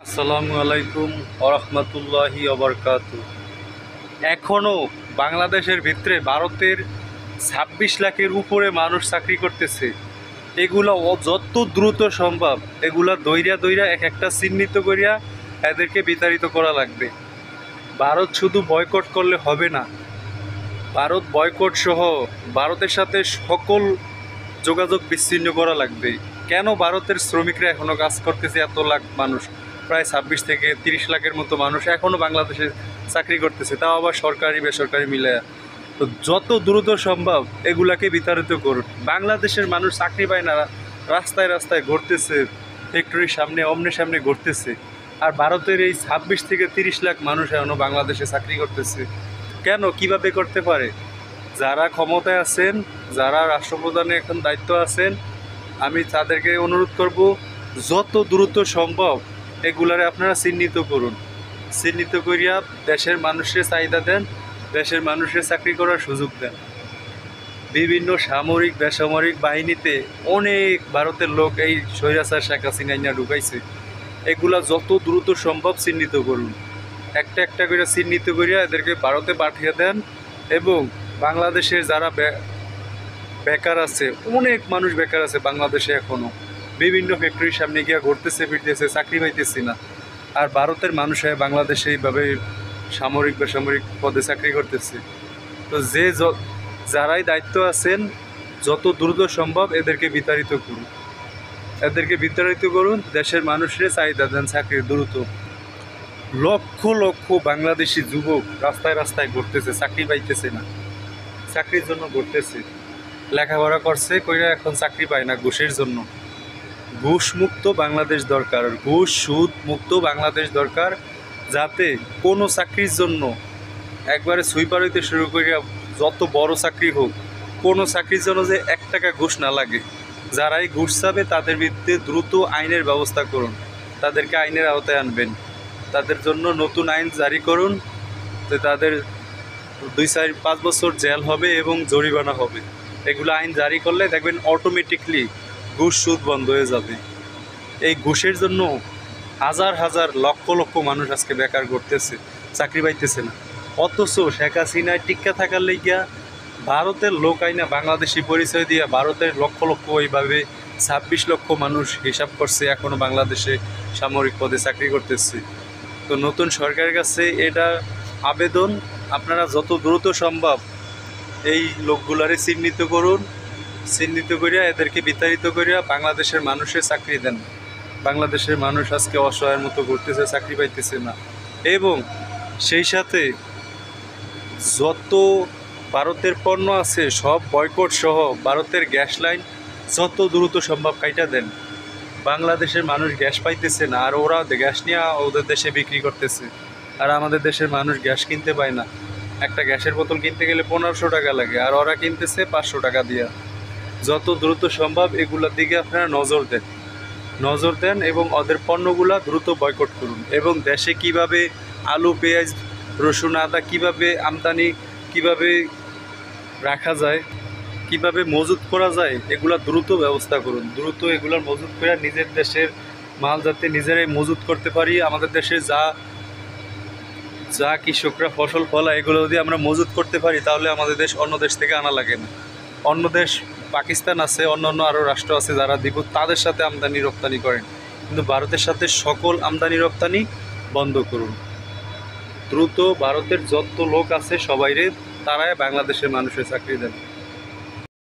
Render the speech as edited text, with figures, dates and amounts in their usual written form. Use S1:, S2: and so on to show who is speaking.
S1: আসসালামু আলাইকুম ওরহমতুল্লাহি ওবরকাতু। এখনও বাংলাদেশের ভিতরে ভারতের 26 লাখের উপরে মানুষ চাকরি করতেছে। এগুলা যত দ্রুত সম্ভব এগুলা দইরা দইরা এক একটা চিহ্নিত করিয়া এদেরকে বিতাড়িত করা লাগবে। ভারত শুধু বয়কট করলে হবে না, ভারত বয়কট সহ ভারতের সাথে সকল যোগাযোগ বিচ্ছিন্ন করা লাগবে। কেন ভারতের শ্রমিকরা এখনও কাজ করতেছে? এত লাখ মানুষ, প্রায় 26 থেকে 30 লাখের মতো মানুষ এখনও বাংলাদেশে চাকরি করতেছে, তাও আবার সরকারি বেসরকারি মিলে। তো যত দ্রুত সম্ভব এগুলাকে বিতাড়িত করুন। বাংলাদেশের মানুষ চাকরি পায় না, রাস্তায় রাস্তায় ঘুরতেছে, ফ্যাক্টরির সামনে অমনের সামনে ঘুরতেছে। আর ভারতের এই 26 থেকে 30 লাখ মানুষ এখনও বাংলাদেশে চাকরি করতেছে। কেন, কিভাবে করতে পারে? যারা ক্ষমতায় আছেন, যারা রাষ্ট্রপ্রধানে এখন দায়িত্ব আছেন, আমি তাদেরকে অনুরোধ করব যত দ্রুত সম্ভব এগুলারে আপনারা চিহ্নিত করুন। চিহ্নিত করিয়া দেশের মানুষের চাহিদা দেন, দেশের মানুষের চাকরি করার সুযোগ দেন। বিভিন্ন সামরিক বেসামরিক বাহিনীতে অনেক ভারতের লোক এই স্বৈরাচার শেখ হাসিনা ঢুকাইছে। এগুলা যত দ্রুত সম্ভব চিহ্নিত করুন। একটা একটা করে চিহ্নিত করিয়া এদেরকে ভারতে পাঠিয়ে দেন। এবং বাংলাদেশের যারা বেকার আছে, অনেক মানুষ বেকার আছে বাংলাদেশে এখনও, বিভিন্ন ফ্যাক্টরির সামনে গিয়া ঘুরতেছে ফিরতেছে, চাকরি পাইতেছি না। আর ভারতের মানুষ বাংলাদেশে এইভাবে সামরিক বেসামরিক পদে চাকরি করতেছে। তো যারাই দায়িত্ব আছেন যত দ্রুত সম্ভব এদেরকে বিতাড়িত করুন, এদেরকে বিতাড়িত করুন। দেশের মানুষের চাহিদা দেন চাকরির দ্রুত। লক্ষ লক্ষ বাংলাদেশি যুবক রাস্তায় রাস্তায় ঘুরতেছে, চাকরি পাইতেছে না, চাকরির জন্য ঘুরতেছে। লেখাপড়া করছে কইরা এখন চাকরি পায় না ঘুষের জন্য। ঘুষ মুক্ত বাংলাদেশ দরকার, ঘুষ সুদ মুক্ত বাংলাদেশ দরকার, যাতে কোনো চাকরির জন্য একবারে সুইপার হইতে শুরু করিয়া যত বড় চাকরি হোক, কোনো চাকরির জন্য যে 1 টাকা ঘুষ না লাগে। যারাই ঘুষ চাবে তাদের বিরুদ্ধে দ্রুত আইনের ব্যবস্থা করুন, তাদেরকে আইনের আওতায় আনবেন, তাদের জন্য নতুন আইন জারি করুন। তো তাদের 2-4-5 বছর জেল হবে এবং জরিমানা হবে। এগুলো আইন জারি করলে দেখবেন অটোমেটিকলি ঘুষ সুদ বন্ধ হয়ে যাবে। এই ঘুষের জন্য হাজার হাজার লক্ষ লক্ষ মানুষ আজকে বেকার করতেছে, চাকরি পাইতেছে না। অথচ শেখ হাসিনায় টিক্কা থাকার লেগিয়া ভারতের লোক আইনা বাংলাদেশি পরিচয় দিয়া ভারতের লক্ষ লক্ষ এইভাবে 26 লক্ষ মানুষ হিসাব করছে এখনও বাংলাদেশে সামরিক পদে চাকরি করতেছে। তো নতুন সরকারের কাছে এটা আবেদন, আপনারা যত দ্রুত সম্ভব এই লোকগুলারে চিহ্নিত করুন, চিহ্নিত করিয়া এদেরকে বিতাড়িত করিয়া বাংলাদেশের মানুষের চাকরি দেন। বাংলাদেশের মানুষ আজকে অসহায়ের মতো ঘুরতেছে, চাকরি পাইতেছে না। এবং সেই সাথে যত ভারতের পণ্য আছে সব বয়কট সহ ভারতের গ্যাস লাইন যত দ্রুত সম্ভব কাইটা দেন। বাংলাদেশের মানুষ গ্যাস পাইতেছে না, আর ওরা গ্যাস নিয়ে ওদের দেশে বিক্রি করতেছে। আর আমাদের দেশের মানুষ গ্যাস কিনতে পায় না। একটা গ্যাসের বোতল কিনতে গেলে 1500 টাকা লাগে, আর ওরা কিনতেছে 500 টাকা দিয়া। যত দ্রুত সম্ভব এগুলোর দিকে আপনারা নজর দেন এবং ওদের পণ্যগুলা দ্রুত বয়কট করুন। এবং দেশে কিভাবে আলু পেঁয়াজ রসুন আদা কিভাবে আমদানি কিভাবে রাখা যায়, কিভাবে মজুত করা যায়, এগুলা দ্রুত ব্যবস্থা করুন। দ্রুত এগুলার মজুত করে নিজের দেশের মাল যাতে নিজেরাই মজুত করতে পারি। আমাদের দেশে যা কৃষকরা ফসল ফলায় এগুলো যদি আমরা মজুত করতে পারি, তাহলে আমাদের দেশ অন্য দেশ থেকে আনা লাগে না। অন্য দেশ পাকিস্তান আছে, অন্য আরও রাষ্ট্র আছে যারা দিব, তাদের সাথে আমদানি রপ্তানি করেন, কিন্তু ভারতের সাথে সকল আমদানি রপ্তানি বন্ধ করুন। দ্রুত ভারতের যত লোক আছে সবাইরে তারাই বাংলাদেশের মানুষের চাকরি দেন।